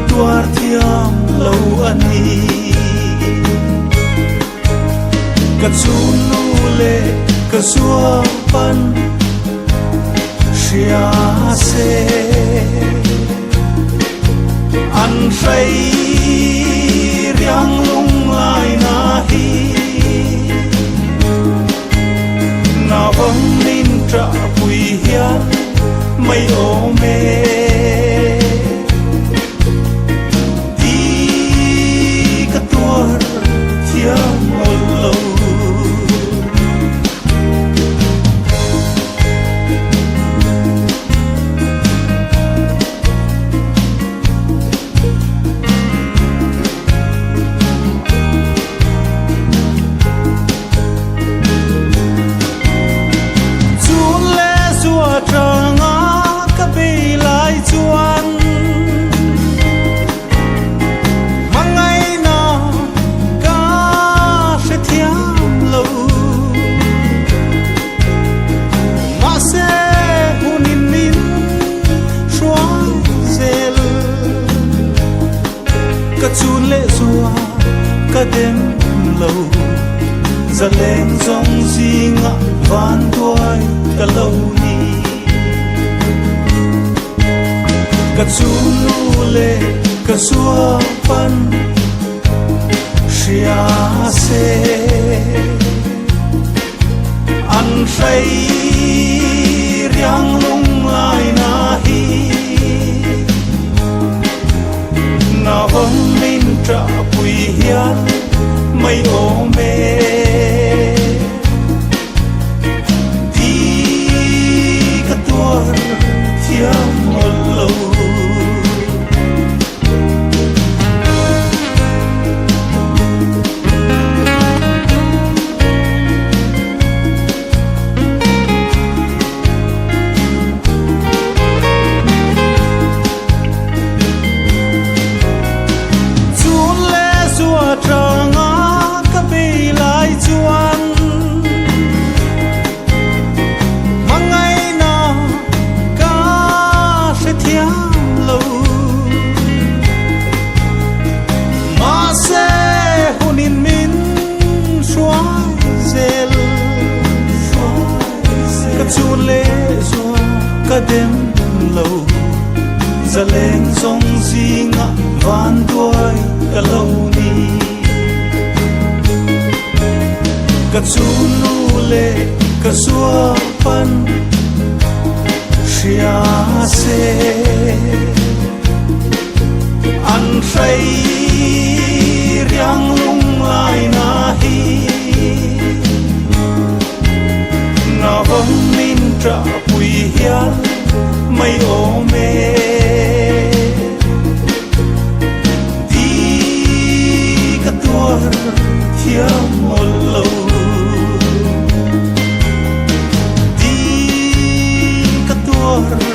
tuar thiam lo ani ka chun nu le ka suam pan shia se an say riang lung lai na hi na vong nin tra pui hian mai o me chun lệ xua cả đêm lâu giờ lên giống gì ngã van đuôi cả lâu ni cả chun lu lệ cả xua pan xia se ăn say riang lung lai na hi na vong min tra pui hian mai o me ti ka tuar thiam ol lo chun lệ xua cả đêm lâu giờ lên giống gì ngã van đuôi cả lâu ni cả chun nu lệ cả xua pan xia se ăn say riang lung lai na hi na vong min tra pui hian mai o me ti ka tuar thiam ol lo ti ka tuar